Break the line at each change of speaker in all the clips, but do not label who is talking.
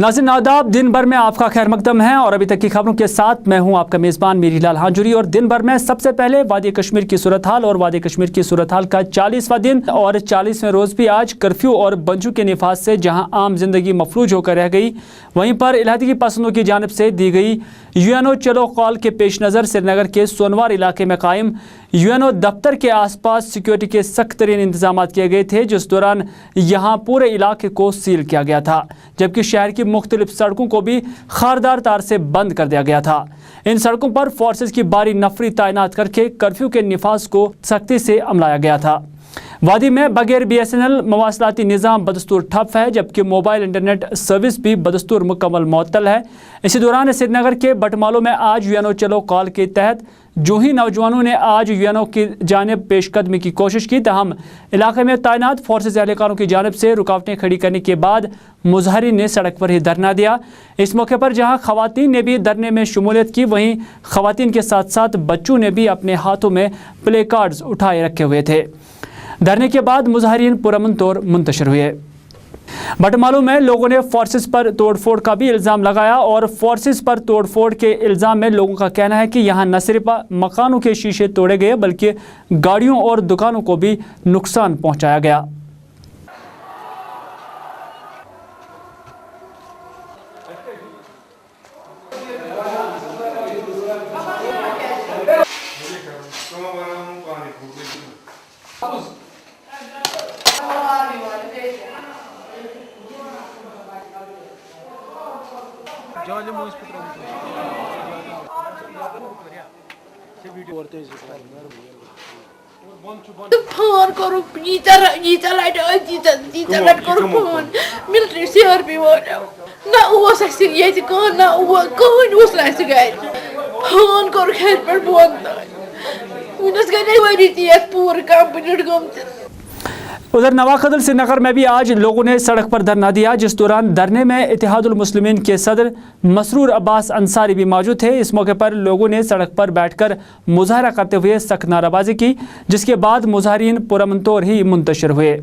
नाज़रीन आदाब, दिन भर में आपका खैर मकदम है और अभी तक की खबरों के साथ मैं हूं आपका मेज़बान मीरी लाल हांजुरी। और दिन भर में सबसे पहले वादी कश्मीर की सूरत हाल और वादी कश्मीर की सूरत हाल का 40वां दिन और 40वें रोज़ भी आज कर्फ्यू और बंजू के निफाज से जहां आम जिंदगी मफलूज होकर रह गई, वहीं पर इलाही पसंदों की जानिब से दी गई UNO चलो कॉल के पेश नज़र श्रीनगर के सोनवार इलाके में कायम UNO दफ्तर के आसपास सिक्योरिटी के सख्त तरीन इंतजाम किए गए थे, जिस दौरान यहाँ पूरे इलाके को सील किया गया था, जबकि शहर की मुख्तलिफ सड़कों को भी खारदार तार से बंद कर दिया गया था। इन सड़कों पर फोर्सेस की भारी नफरी तैनात करके कर्फ्यू के निफाज को सख्ती से अमलाया गया था। वादी में बगैर BSNL मवासलाती निज़ाम बदस्तूर ठप है, जबकि मोबाइल इंटरनेट सर्विस भी बदस्तूर मुकम्मल मुअत्तल है। इसी दौरान श्रीनगर के बटमालों में आज UNO चलो कॉल के तहत जो ही नौजवानों ने आज UNO की जानिब पेशकदमी की कोशिश की, तहम इलाके में तैनात फोर्सेज एहलकारों की जानिब से रुकावटें खड़ी करने के बाद मुजाहिरीन ने सड़क पर ही धरना दिया। इस मौके पर जहां खवातीन ने भी धरने में शमूलियत की, वहीं खवातीन के साथ साथ बच्चों ने भी अपने हाथों में प्ले कार्ड्स उठाए रखे हुए थे। धरने के बाद मुजाहिरीन पुरअमन तौर मुंतशिर हुए। बटमालू में लोगों ने फोर्सेस पर तोड़फोड़ का भी इल्ज़ाम लगाया और फोर्सेस पर तोड़फोड़ के इल्ज़ाम में लोगों का कहना है कि यहाँ न सिर्फ मकानों के शीशे तोड़े गए बल्कि गाड़ियों और दुकानों को भी नुकसान पहुँचाया गया।
फोन करो यीचा लाइट यीचा लट करो फोन मिलिट्री CRP वालों ना वो सक्से ये कौन ना वो कौन उस लाइट गए फोन करो खेल पर बंद उनस गए वही थी पूरा कंपनी घूमते।
उधर नवाखदल श्रीनगर में भी आज लोगों ने सड़क पर धरना दिया, जिस दौरान धरने में इत्तेहादुल मुस्लिमीन के सदर मसरूर अब्बास अंसारी भी मौजूद थे। इस मौके पर लोगों ने सड़क पर बैठकर मुजाहरा करते हुए सख्त नाराबाजी की, जिसके बाद मुजाहिरीन पुरअमन तौर ही मुंतशिर हुए।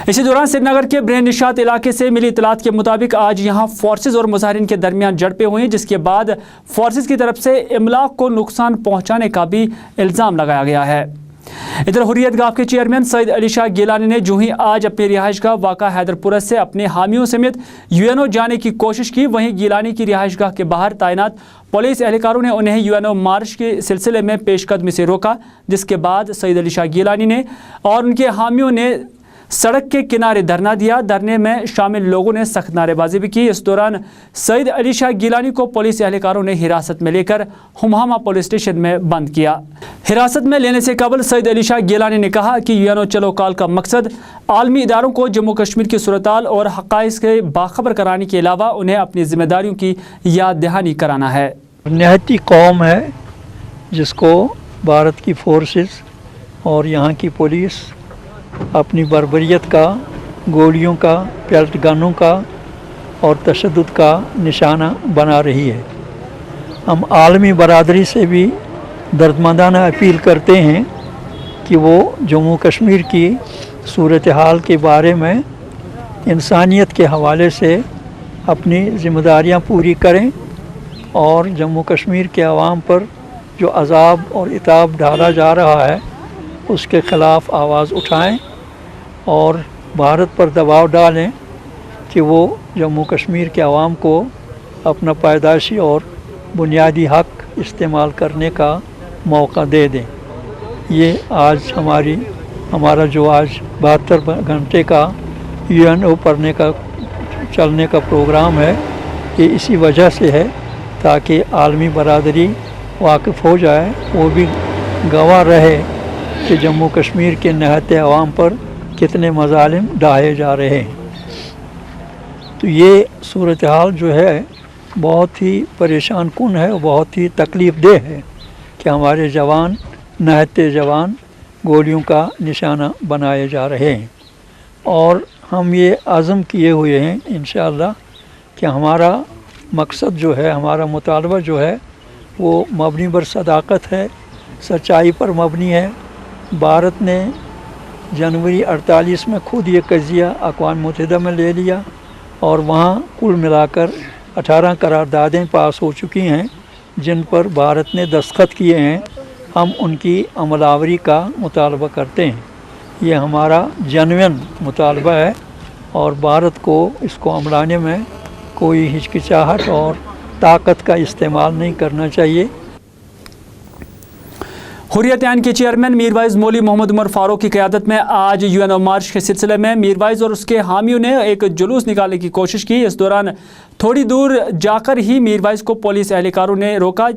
इसी दौरान श्रीनगर के ब्रेन निशात इलाके से मिली इतलात के मुताबिक आज यहां फोर्सेज और मुजाहिरीन के दरमियान झड़पें हुई, जिसके बाद फोर्सेज की तरफ से इमलाक को नुकसान पहुंचाने का भी इल्ज़ाम लगाया गया है। इधर हुर्रियत गाफ के चेयरमैन सईद अली शाह गिलानी ने जो ही आज अपनी रिहाइशगाह वाक़ा हैदरपुरा से अपने हामियों समेत UNO जाने की कोशिश की, वहीं गिलानी की रिहाइशगाह के बाहर तैनात पुलिस एहलकारों ने उन्हें UNO मार्च के सिलसिले में पेशकदमी से रोका, जिसके बाद सईद अली शाह गिलानी ने और उनके हामियों ने सड़क के किनारे धरना दिया। धरने में शामिल लोगों ने सख्त नारेबाजी भी की। इस दौरान सईद अली शाह गिलानी को पुलिस एहलकारों ने हिरासत में लेकर हुमामा पुलिस स्टेशन में बंद किया। हिरासत में लेने से कबल सईद अली शाह गिलानी ने कहा कि UNO चलो कॉल का मकसद आलमी इदारों को जम्मू कश्मीर की सूरत-हाल और हक़ाइक़ से बाखबर कराने के अलावा उन्हें अपनी जिम्मेदारियों की याद दहानी कराना है।
निहती कौम है जिसको भारत की फोर्सेस और यहाँ की पुलिस अपनी बर्बरियत का, गोलियों का, पेल्ट गनों का और तशद्दुद का निशाना बना रही है। हम आलमी बरादरी से भी दर्दमंदाना अपील करते हैं कि वो जम्मू कश्मीर की सूरत हाल के बारे में इंसानियत के हवाले से अपनी ज़िम्मेदारियां पूरी करें और जम्मू कश्मीर के अवाम पर जो अज़ाब और इताब डाला जा रहा है उसके ख़िलाफ़ आवाज़ उठाएं और भारत पर दबाव डालें कि वो जम्मू कश्मीर के अवाम को अपना पैदाइशी और बुनियादी हक़ इस्तेमाल करने का मौका दे दें। ये आज हमारा जो आज 72 घंटे का UNO पढ़ने का चलने का प्रोग्राम है, ये इसी वजह से है ताकि आलमी बरादरी वाकिफ़ हो जाए, वो भी गवाह रहे कि जम्मू कश्मीर के निहत्ते अवाम पर कितने मज़ालिम ढाए जा रहे हैं। तो ये सूरत हाल जो है बहुत ही परेशान कुन है, बहुत ही तकलीफ़ देह है कि हमारे जवान, निहत्ते जवान गोलियों का निशाना बनाए जा रहे हैं। और हम ये आज़म किए हुए हैं इंशाअल्लाह कि हमारा मकसद जो है, हमारा मुतालबा जो है वो मबनी बर सदाकत है, सच्चाई पर मबनी है। भारत ने जनवरी 48 में खुद ये कज़िया अक़वाम मुत्तहिदा में ले लिया और वहाँ कुल मिलाकर 18 करारदादें पास हो चुकी हैं जिन पर भारत ने दस्तखत किए हैं। हम उनकी अमलावरी का मुतालबा करते हैं। ये हमारा जेन्युइन मुतालबा है और भारत को इसको अमलाने में कोई हिचकिचाहट और ताकत का इस्तेमाल नहीं करना चाहिए।
हुर्रियत ऐन के चेयरमैन मीरवाइज मौली मोहम्मद उमर फारूक की क़यादत में आज यूएनओ मार्च के सिलसिले में मीरवाइज और उसके हामियों ने एक जुलूस निकालने की कोशिश की। इस दौरान थोड़ी दूर जाकर ही मीरवाइज को पुलिस एहलकारों ने रोका।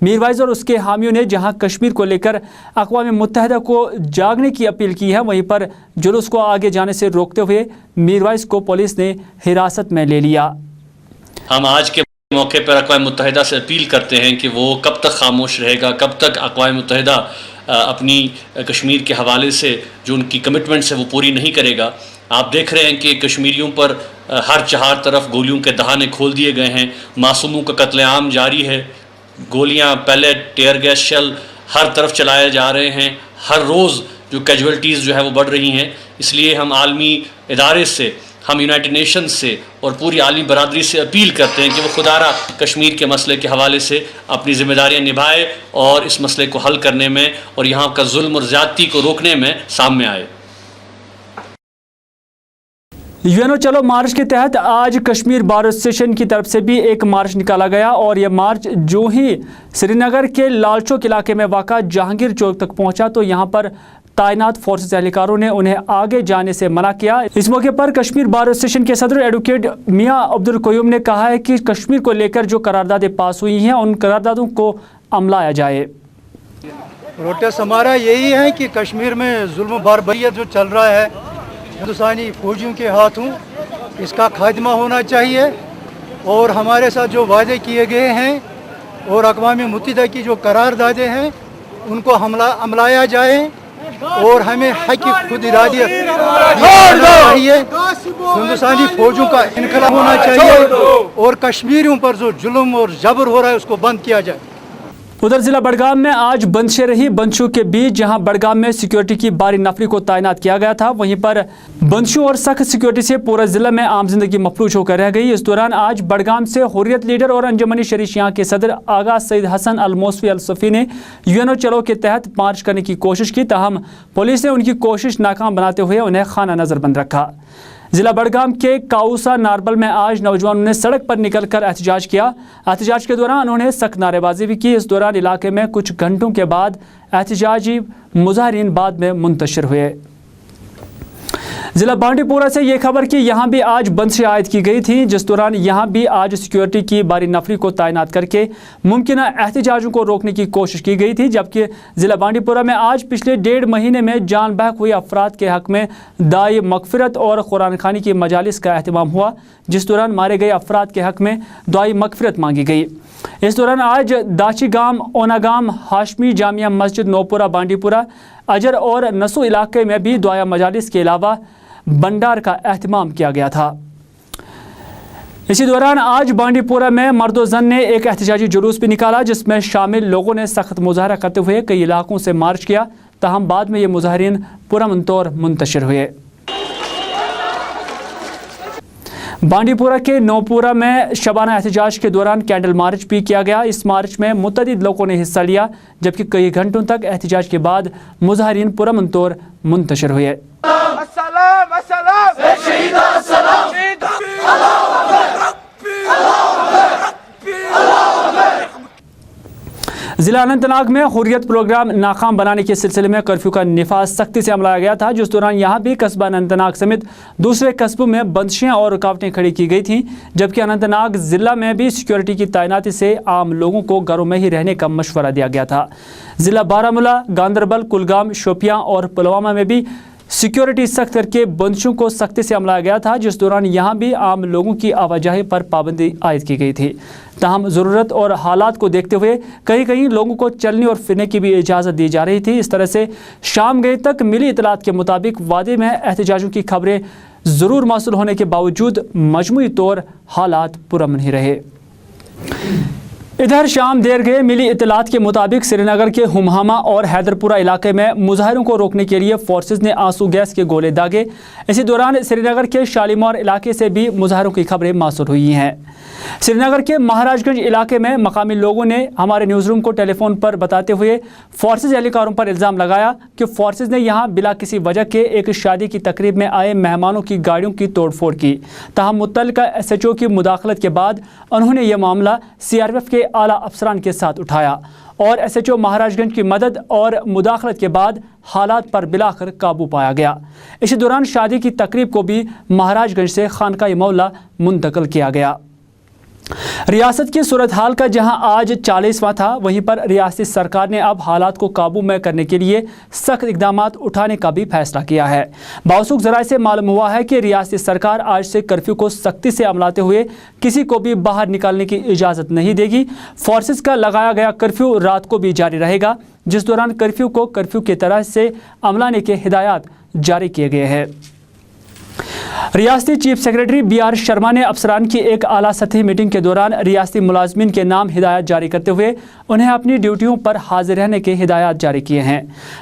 मीरवाइज और उसके हामियों ने जहां कश्मीर को लेकर अक़वाम मुत्तहिदा को जागने की अपील की है, वहीं पर जुलूस को आगे जाने से रोकते हुए मीरवाइज को पुलिस ने हिरासत में ले लिया।
हम आज के मौके पर अक़वाम मुत्तहिदा से अपील करते हैं कि वो कब तक खामोश रहेगा, कब तक अक़वाम मुत्तहिदा अपनी कश्मीर के हवाले से जो उनकी कमिटमेंट्स है वो पूरी नहीं करेगा। आप देख रहे हैं कि कश्मीरियों पर हर चार तरफ गोलियों के दहाने खोल दिए गए हैं, मासूमों का कत्लेआम जारी है, गोलियां, पैलेट, टेयर गैस शेल हर तरफ चलाए जा रहे हैं। हर रोज़ जो कैजुअल्टीज़ जो है वो बढ़ रही हैं। इसलिए हम आलमी इदारे से, हम यूनाइटेड नेशन से और पूरी आलमी बरादरी से अपील करते हैं कि वो खुदारा कश्मीर के मसले के हवाले से अपनी ज़िम्मेदारियाँ निभाए और इस मसले को हल करने में और यहाँ का जुल्म और ज़्यादती को रोकने में सामने आए।
यूएनओ चलो मार्च के तहत आज कश्मीर बार एसोसिएशन की तरफ से भी एक मार्च निकाला गया और यह मार्च जो ही श्रीनगर के लाल चौक इलाके में वाक़ा जहांगीर चौक तक पहुंचा तो यहां पर तैनात फोर्सेस एहलकारों ने उन्हें आगे जाने से मना किया। इस मौके पर कश्मीर बार एसोसिएशन के सदर एडवोकेट मियां अब्दुल क़य्यूम ने कहा है कि कश्मीर को लेकर जो करारदादें पास हुई हैं उन करारदादों को अमलाया जाए।
प्रोटेस्ट हमारा यही है कि कश्मीर में जुल्म बारबरियत जो चल रहा है हिंदुस्तानी फौजियों के हाथों, इसका खात्मा होना चाहिए और हमारे साथ जो वादे किए गए हैं और अक़वाम मुत्तहिदा की जो करारदादें हैं उनको अमलाया जाए और हमें हक़ की खुद इरादियत चाहिए। हिंदुस्तानी फौजों का इनकलाब होना चाहिए और कश्मीरियों पर जो जुल्म और जबर हो रहा है उसको बंद किया जाए।
उधर जिला बड़गाम में आज बंदिशें रही बंदिशों के बीच, जहां बड़गाम में सिक्योरिटी की भारी नफरी को तैनात किया गया था, वहीं पर बंदिशों और सख्त सिक्योरिटी से पूरा जिला में आम जिंदगी मफलूज होकर रह गई। इस दौरान आज बड़गाम से हुर्रियत लीडर और अंजुमन शरीशियां के सदर आगा सईद हसन अल मौसवी अल सफ़ी ने यूएनओ चलो के तहत मार्च करने की कोशिश की, ताहम पुलिस ने उनकी कोशिश नाकाम बनाते हुए उन्हें खाना नजरबंद रखा। जिला बड़गाम के काउसा नारबल में आज नौजवानों ने सड़क पर निकलकर एहतजाज किया। एहतजाज के दौरान उन्होंने सख्त नारेबाजी भी की। इस दौरान इलाके में कुछ घंटों के बाद एहतजाजी मुजाहरीन बाद में मुंतशिर हुए। जिला बांडीपुरा से ये खबर कि यहाँ भी आज बंदिशें आयद की गई थी, जिस दौरान यहाँ भी आज सिक्योरिटी की भारी नफरी को तैनात करके मुमकिन एहतजाजों को रोकने की कोशिश की गई थी। जबकि जिला बांडीपुरा में आज पिछले 1.5 महीने में जान बहक हुए अफराद के हक़ में दाई मगफिरत और कुरान खानी की मजालिस का अहतमाम हुआ, जिस दौरान मारे गए अफराद के हक़ में दुआई मगफिरत मांगी गई। इस दौरान आज दाची गाम, ओनागाम, हाशमी जामिया मस्जिद, नौपुरा, बांडीपुरा, अजर और नसो इलाके में भी दुआया मजालिस के अलावा भंडार का एहतमाम किया गया था। इसी दौरान आज बांडीपुरा में मर्दो जन ने एक एहतजाजी जुलूस भी निकाला, जिसमें शामिल लोगों ने सख्त मुजाहरा करते हुए कई इलाकों से मार्च किया, ताहम बाद में ये मुजाहरीन पुरअमन तौर मुंतशिर हुए। बांडीपुरा के नौपुरा में शबाना एहतजाज के दौरान कैंडल मार्च भी किया गया। इस मार्च में मुतअद्दिद लोगों ने हिस्सा लिया, जबकि कई घंटों तक एहतजाज के बाद मुजाहरीन पुरअमन तौर मुंतशिर हुए। जिला अनंतनाग में हुर्रियत प्रोग्राम नाकाम बनाने के सिलसिले में कर्फ्यू का निफाज सख्ती से अमलाया गया था, जिस दौरान यहाँ भी कस्बा अनंतनाग समेत दूसरे कस्बों में बंदिशें और रुकावटें खड़ी की गई थीं, जबकि अनंतनाग ज़िला में भी सिक्योरिटी की तैनाती से आम लोगों को घरों में ही रहने का मशवरा दिया गया था। ज़िला बारामूला, गांदरबल, कुलगाम, शोपियां और पुलवामा में भी सिक्योरिटी सख्त करके बंदिशों को सख्ती से अमलाया गया था, जिस दौरान यहाँ भी आम लोगों की आवाजाही पर पाबंदी आयद की गई थी। ताहम ज़रूरत और हालात को देखते हुए कहीं कहीं लोगों को चलने और फिरने की भी इजाज़त दी जा रही थी। इस तरह से शाम गए तक मिली इतलात के मुताबिक वादी में एहतजाजों की खबरें ज़रूर मौसूल होने के बावजूद मजमूई तौर हालात पुरअमन ही रहे। इधर शाम देर गए मिली इत्तलात के मुताबिक श्रीनगर के हुमहामा और हैदरपुरा इलाके में मुजाहिरों को रोकने के लिए फोर्सेज ने आंसू गैस के गोले दागे। इसी दौरान श्रीनगर के शालीमार इलाके से भी मुजाहिरों की खबरें मौसूल हुई हैं। श्रीनगर के महाराजगंज इलाके में मकामी लोगों ने हमारे न्यूज़ रूम को टेलीफोन पर बताते हुए फोर्सेज एहलकारों पर इल्ज़ाम लगाया कि फोर्सेज ने यहां बिला किसी वजह के एक शादी की तकरीब में आए मेहमानों की गाड़ियों की तोड़फोड़ की। ताहम मुत्तलका SHO की मुदाखलत के बाद उन्होंने यह मामला CRPF के आला अफसरान के साथ उठाया और SHO महाराजगंज की मदद और मुदाखलत के बाद हालात पर बिलाखिर काबू पाया गया। इसी दौरान शादी की तकरीब को भी महाराजगंज से खानका मौला मुंतकिल किया गया। रियासत की सूरत हाल का जहां आज 40वां था, वहीं पर रियासती सरकार ने अब हालात को काबू में करने के लिए सख्त इक़दामात उठाने का भी फैसला किया है। बावसूख ज़राए से मालूम हुआ है कि रियासती सरकार आज से कर्फ्यू को सख्ती से अमलाते हुए किसी को भी बाहर निकलने की इजाज़त नहीं देगी। फोर्सेस का लगाया गया कर्फ्यू रात को भी जारी रहेगा, जिस दौरान कर्फ्यू को कर्फ्यू की तरह से अमलाने के हिदायत जारी किए गए हैं। रियासती चीफ सेक्रेटरी BR शर्मा ने अफसरान की एक आला सतही मीटिंग के दौरान रियासती मुलाजमीन के नाम हिदायत जारी करते हुए उन्हें अपनी ड्यूटियों पर हाजिर रहने के हिदायत जारी किए हैं।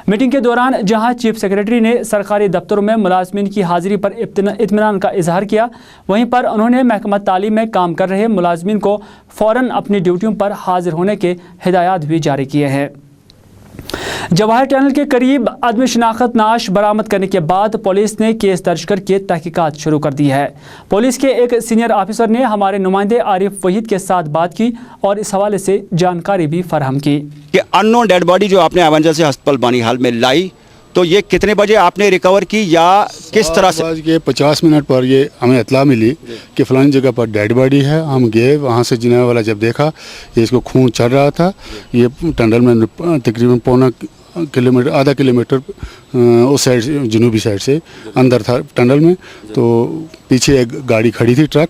मीटिंग के दौरान जहां चीफ सेक्रेटरी ने सरकारी दफ्तरों में मुलाजमीन की हाजिरी पर इत्मीनान का इजहार किया, वहीं पर उन्होंने महकमा तालीम में काम कर रहे मुलाजमीन को फ़ौरन अपनी ड्यूटियों पर हाजिर होने के हिदायत भी जारी किए हैं। जवाहर टनल के करीब आदमी शनाख्त नाश बरामद करने के बाद पुलिस ने केस दर्ज करके तहकीकात शुरू कर दी है। पुलिस के एक सीनियर ऑफिसर ने हमारे नुमाइंदे आरिफ वहीद के साथ बात की और इस हवाले से जानकारी भी फराहम की
कि अननोन डेड बॉडी जो आपने एवेंजर से अस्पताल बानीहाल में लाई, तो ये कितने बजे आपने रिकवर की या किस तरह से?
7:50 पर ये हमें इतला मिली कि फलानी जगह पर डेड बॉडी है। हम गए वहाँ से, जिना वाला जब देखा ये इसको खून चल रहा था, ये टनल में तकरीबन पौना किलोमीटर, आधा किलोमीटर उस साइड से, जनूबी साइड से अंदर था टनल में। तो पीछे एक गाड़ी खड़ी थी, ट्रक।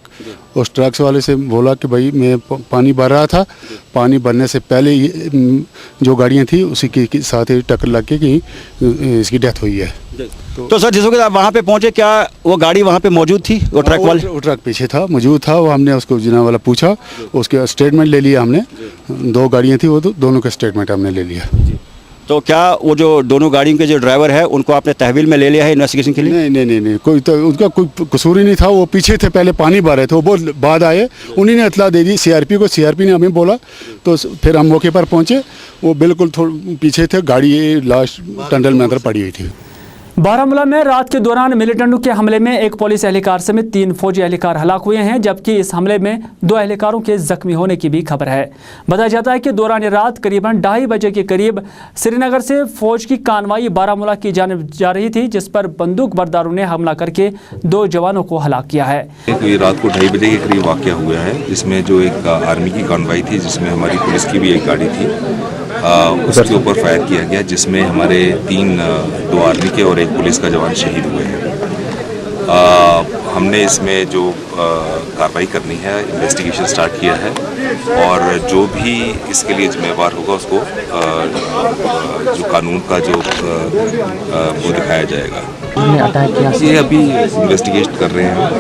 उस ट्रक वाले से बोला कि भाई मैं पानी भर रहा था, पानी भरने से पहले जो गाड़ियाँ थी उसी के साथ ही टक्कर लग के कि इसकी डेथ हुई है।
तो सर जिस वक्त आप वहाँ पे पहुँचे, क्या वो गाड़ी वहाँ पे मौजूद थी? वो ट्रक वाले,
वो ट्रक पीछे था, मौजूद था। वो हमने उसको जिना वाला पूछा, उसके स्टेटमेंट ले लिया हमने। 2 गाड़ियाँ थी, वो दोनों का स्टेटमेंट हमने ले लिया।
तो क्या वो जो दोनों गाड़ियों के जो ड्राइवर है उनको आपने तहवील में ले लिया है इन्वेस्टिगेशन के लिए?
नहीं, कोई तो उनका कोई कसूर ही नहीं था। वो पीछे थे, पहले पानी भर रहे थे, वो बहुत बाद आए, उन्हीं ने इतला दे दी CRP को। CRP ने हमें बोला, तो फिर हम मौके पर पहुंचे। वो बिल्कुल थोड़ा पीछे थे, गाड़ी लास्ट टनल में अंदर पड़ी हुई थी।
बारामूला में रात के दौरान मिलिटेंटों के हमले में एक पुलिस एहलकार समेत 3 फौजी एहलकार हलाक हुए हैं, जबकि इस हमले में 2 एहलकारों के जख्मी होने की भी खबर है। बताया जाता है कि दौरान रात करीबन 2:30 बजे के करीब श्रीनगर से फौज की कानवाई बारामूला की जानिब जा रही थी, जिस पर बंदूक बरदारों ने हमला करके 2 जवानों को हलाक किया है।
ये रात को 2:30 बजे के करीब वाक़या हुआ है, जिसमें जो एक आर्मी की कानवाई थी, जिसमें हमारी पुलिस की भी एक गाड़ी थी, उसके ऊपर फायर किया गया, जिसमें हमारे 2 आर्मी के और 1 पुलिस का जवान शहीद हुए हैं। हमने इसमें जो कार्रवाई करनी है, इन्वेस्टिगेशन स्टार्ट किया है और जो भी इसके लिए जिम्मेवार होगा उसको जो कानून का जो वो दिखाया जाएगा। ये अभी इन्वेस्टिगेट कर रहे हैं,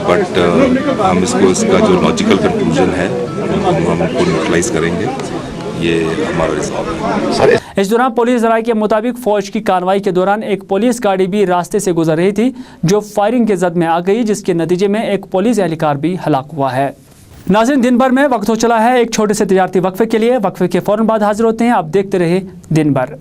बट हम इसका जो लॉजिकल कंक्लूजन है हम उनको न्यूट्रलाइज करेंगे। ये हमारा रिजॉल्व है।
इस दौरान पुलिस ज़राए के मुताबिक फौज की कार्रवाई के दौरान एक पुलिस गाड़ी भी रास्ते से गुजर रही थी, जो फायरिंग के जद में आ गई, जिसके नतीजे में एक पुलिस एहलकार भी हलाक हुआ है। नाज़रीन, दिन भर में वक्त हो चला है एक छोटे से तिजारती वक्फे के लिए। वक्फे के फौरन बाद हाजिर होते हैं। आप देखते रहे दिन भर।